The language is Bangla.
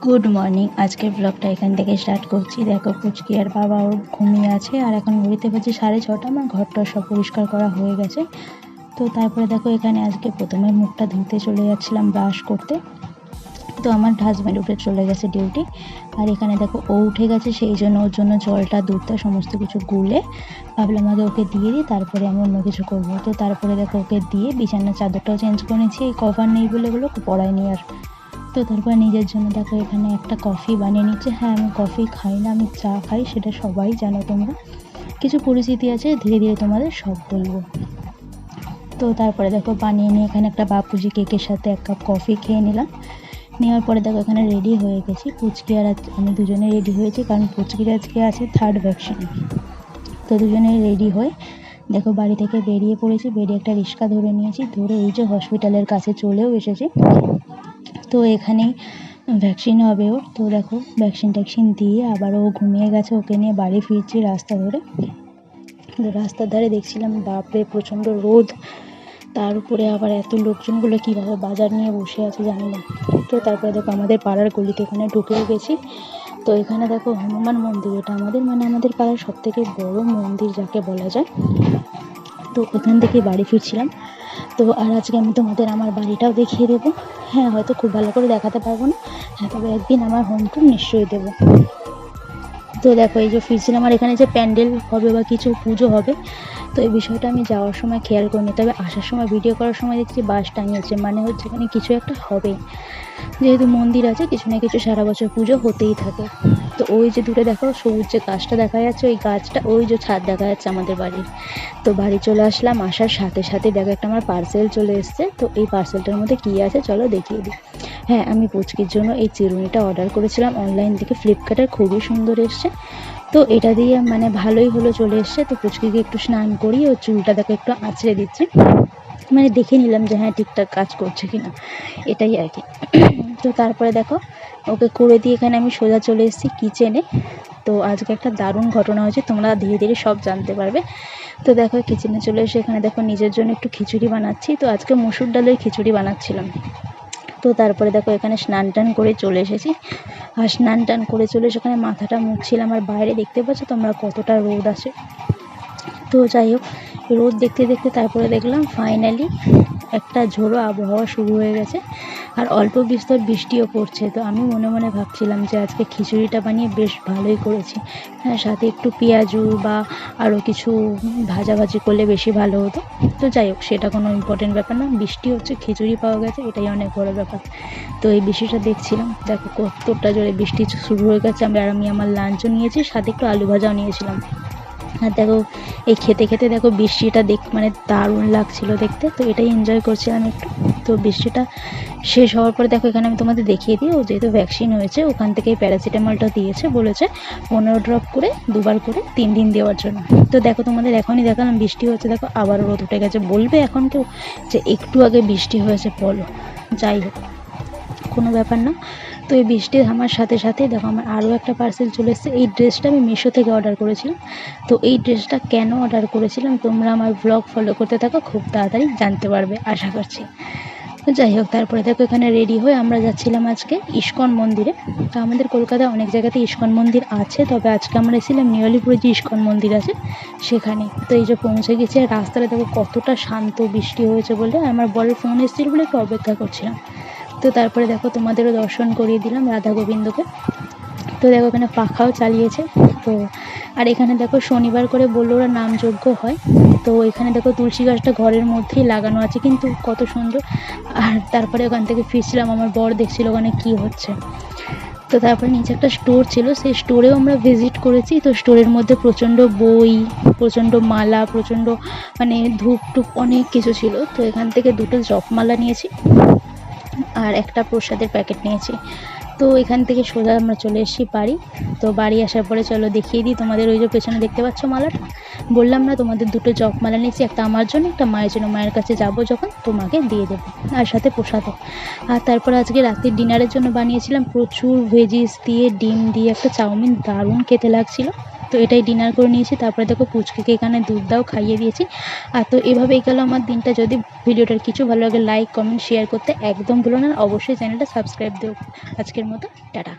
Good morning. আজকের ব্লগটা এখান থেকে স্টার্ট করছি। দেখো পুচকি আর বাবা ওর ঘুমিয়ে আছে, আর এখন ঘুরিতে পারছি 6:30। আমার ঘরটা সব পরিষ্কার করা হয়ে গেছে। তো তারপরে দেখো এখানে আজকে প্রথমে মুখটা ধুতে চলে যাচ্ছিলাম ব্রাশ করতে। তো আমার হাজব্যান্ড উঠে চলে গেছে ডিউটি, আর এখানে দেখো ও উঠে গেছে, সেই জন্য ওর জন্য জলটা দুধটা সমস্ত কিছু গুলে ভাবলাম আগে ওকে দিয়ে দিই, তারপরে আমি অন্য কিছু করবো। তো তারপরে দেখো ওকে দিয়ে বিছানার চাদরটাও চেঞ্জ করে নিচ্ছি, এই কভার নেই বলে এগুলো পরাইনি আর। তো তারপর নিজের জন্য দেখো এখানে একটা কফি বানিয়ে নিচ্ছে। হ্যাঁ, আমি কফি খাই না, আমি চা খাই, সেটা সবাই জানো তোমরা। কিছু পরিস্থিতি আছে, ধীরে ধীরে তোমাদের সব বলবো। তো তারপরে দেখো বানিয়ে নিয়ে এখানে একটা বাপুজি কেকের সাথে 1 কাপ কফি খেয়ে নিলাম। নেওয়ার পরে দেখো এখানে রেডি হয়ে গেছি, পুচকি আর আমি দুজনে রেডি হয়েছি, কারণ পুচকির আজকে আছে 3rd ভ্যাকসিন। তো দুজনে রেডি হয়ে দেখো বাড়ি থেকে বেরিয়ে পড়েছি, বেরিয়ে একটা রিক্সা ধরে নিয়েছি, ধরে এই যে হসপিটালের কাছে চলেও এসেছি। তো এখানেই ভ্যাকসিন হবে ওর। তো দেখো ভ্যাকসিন দিয়ে আবার ও ঘুমিয়ে গেছে, ওকে নিয়ে বাড়ি ফিরছি রাস্তা ধরে। রাস্তার ধারে দেখছিলাম বাপরে প্রচণ্ড রোদ, তার উপরে আবার এত লোকজনগুলো কীভাবে বাজার নিয়ে বসে আছে জানি না। তো তারপরে দেখো আমাদের পাড়ার গলিতে এখানে ঢুকেও গেছি। তো এখানে দেখো হনুমান মন্দির, এটা আমাদের পাড়ার সবথেকে বড় মন্দির যাকে বলা যায়। তো ওখান থেকে বাড়ি ফিরছিলাম। তো আর আজকে আমি তোমাদের আমার বাড়িটাও দেখিয়ে দেবো। হ্যাঁ, হয়তো খুব ভালো করে দেখাতে পারবো না, হ্যাঁ তবে একদিন আমার হোম ট্যুর নিশ্চয়ই দেবো। তো দেখো এই যে ফিরছিলাম, আর এখানে যে প্যান্ডেল হবে বা কিছু পুজো হবে, তো এই বিষয়টা আমি যাওয়ার সময় খেয়াল করিনি, তবে আসার সময় ভিডিও করার সময় দেখছি বাস টাঙিয়েছে, মানে হচ্ছে এখানে কিছু একটা হবে। যেহেতু মন্দির আছে, কিছু না কিছু সারা বছর পুজো হতেই থাকে। তো ওই যে দূরে দেখো সবুজ যে গাছটা দেখা যাচ্ছে, ওই গাছটা ওই যে ছাদ দেখা যাচ্ছে আমাদের বাড়ির। তো বাড়ি চলে আসলাম, আসার সাথে সাথে দেখো একটা আমার পার্সেল চলে এসছে। তো এই পার্সেলটার মধ্যে কী আছে চলো দেখিয়ে দিই। হ্যাঁ, আমি পুচকির জন্য এই চিরুনিটা অর্ডার করেছিলাম অনলাইন থেকে, ফ্লিপকার্টের, খুবই সুন্দর এসছে। তো এটা দিয়ে মানে ভালোই হলো, চলে এসছে। তো পুচকিকে একটু স্নান করিয়ে ওর চুলটা দেখো একটু আঁচড়ে দিচ্ছি, মানে দেখে নিলাম যে হ্যাঁ ঠিকঠাক কাজ করছে কিনা, এটাই আর কি। তো তারপরে দেখো ওকে করে দিয়ে এখানে আমি সোজা চলে এসেছি কিচেনে। তো আজকে একটা দারুণ ঘটনা হয়েছে, তোমরা ধীরে ধীরে সব জানতে পারবে। তো দেখো কিচেনে চলে এসে এখানে দেখো নিজের জন্য একটু খিচুড়ি বানাচ্ছি। তো আজকে মসুর ডালের খিচুড়ি বানাচ্ছিলাম। তো তারপরে দেখো এখানে স্নান টান করে চলে এসেছি, আর স্নান টান করে চলে এসে ওখানে মাথাটা মুছছিলাম। আর বাইরে দেখতে পাচ্ছ তোমরা কতটা রোদ আছে। তো যাই হোক, রোদ দেখতে দেখতে তারপরে দেখলাম ফাইনালি একটা ঝোড়ো আবহাওয়া শুরু হয়ে গেছে, আর অল্প বিস্তর বৃষ্টিও পড়ছে। তো আমি মনে মনে ভাবছিলাম যে আজকে খিচুড়িটা বানিয়ে বেশ ভালোই করেছি। হ্যাঁ, সাথে একটু পেঁয়াজু বা আরও কিছু ভাজাভাজি করলে বেশি ভালো হতো। তো যাই হোক, সেটা কোনো ইম্পর্টেন্ট ব্যাপার না, বৃষ্টি হচ্ছে, খিচুড়ি পাওয়া গেছে, এটাই অনেক বড় ব্যাপার। তো এই বৃষ্টিটা দেখছিলাম, দেখো কতটা জোরে বৃষ্টি শুরু হয়ে গেছে। আমি আমার লাঞ্চও নিয়েছি, সাথে একটু আলু ভাজাও নিয়েছিলাম। আর দেখো এই খেতে খেতে দেখো বৃষ্টিটা মানে দারুণ লাগছিল দেখতে। তো এটাই এনজয় করছিলাম একটু। তো বৃষ্টিটা শেষ হওয়ার পরে দেখো এখানে আমি তোমাদের দেখিয়ে দিই, ও যেহেতু ভ্যাকসিন হয়েছে ওখান থেকেই প্যারাসিটামলটা দিয়েছে, বলেছে 15 ড্রপ করে 2 বার করে 3 দিন দেওয়ার জন্য। তো দেখো তোমাদের এখনই দেখালাম বৃষ্টি হচ্ছে, দেখো আবারও রোদ উঠে গেছে। বলবে এখন কেউ যে একটু আগে বৃষ্টি হয়েছে, বলো, যাই হোক কোনো ব্যাপার না। তো এই বৃষ্টি থামার সাথে সাথে দেখো আমার আরও একটা পার্সেল চলে এসেছে। এই ড্রেসটা আমি মিশো থেকে অর্ডার করেছিলাম। তো এই ড্রেসটা কেন অর্ডার করেছিলাম তোমরা আমার ব্লগ ফলো করতে থাকো, খুব তাড়াতাড়ি জানতে পারবে আশা করছি। তো যাই হোক, তারপরে দেখো এখানে রেডি হয়ে আমরা যাচ্ছিলাম আজকে ইস্কন মন্দিরে। তো আমাদের কলকাতায় অনেক জায়গাতে ইস্কন মন্দির আছে, তবে আজকে আমরা এসেছিলাম নিউ যে ইস্কন মন্দির আছে সেখানে। তো এই যে পৌঁছে গেছে, রাস্তাটা দেখো কতটা শান্ত, বৃষ্টি হয়েছে বলে। আমার বরের ফোন এসেছিল বলে একটু অপেক্ষা করছিলাম। তো তারপরে দেখো তোমাদেরও দর্শন করিয়ে দিলাম রাধা গোবিন্দকে। তো দেখো এখানে পাখাও চালিয়েছে। তো আর এখানে দেখো শনিবার করে বললো ওরা নামযজ্ঞ হয়। তো এখানে দেখো তুলসী গাছটা ঘরের মধ্যেই লাগানো আছে, কিন্তু কত সুন্দর। আর তারপরে ওখান থেকে ফিরছিলাম, আমার বর দেখছিল ওখানে কি হচ্ছে। তো তারপরে নিচে একটা স্টোর ছিল, সেই স্টোরেও আমরা ভিজিট করেছি। তো স্টোরের মধ্যে প্রচণ্ড বই, প্রচণ্ড মালা, প্রচণ্ড মানে ধূপ টুপ অনেক কিছু ছিল। তো এখান থেকে 2টো জপমালা নিয়েছি আর একটা প্রসাদের প্যাকেট নিয়েছি। তো এখান থেকে সোজা আমরা চলে এসেছি বাড়ি। তো বাড়ি আসার পরে চলো দেখিয়ে দিই তোমাদের, ওই যে পেছনে দেখতে পাচ্ছ মালাটা, বললাম না তোমাদের 2টো জপমালা নিয়েছি, একটা আমার জন্য, একটা মায়ের জন্য। মায়ের কাছে যাবো যখন তোমাকে দিয়ে দেবো, আর সাথে প্রসাদও। আর তারপর আজকে রাতের ডিনারের জন্য বানিয়েছিলাম প্রচুর ভেজিস দিয়ে, ডিম দিয়ে একটা চাউমিন, দারুণ খেতে লাগছিলো। তো এটাই ডিনার করে নিয়েছি। তারপরে দেখো পুচকিকে এখানে দুধ দাও খাইয়ে দিয়েছি। আর তো এভাবেই গেল আমার দিনটা। যদি ভিডিওটার কিছু ভালো লাগে লাইক কমেন্ট শেয়ার করতে একদম ভুলো না, অবশ্যই চ্যানেলটা সাবস্ক্রাইব দিও। আজকের মতো টাটা।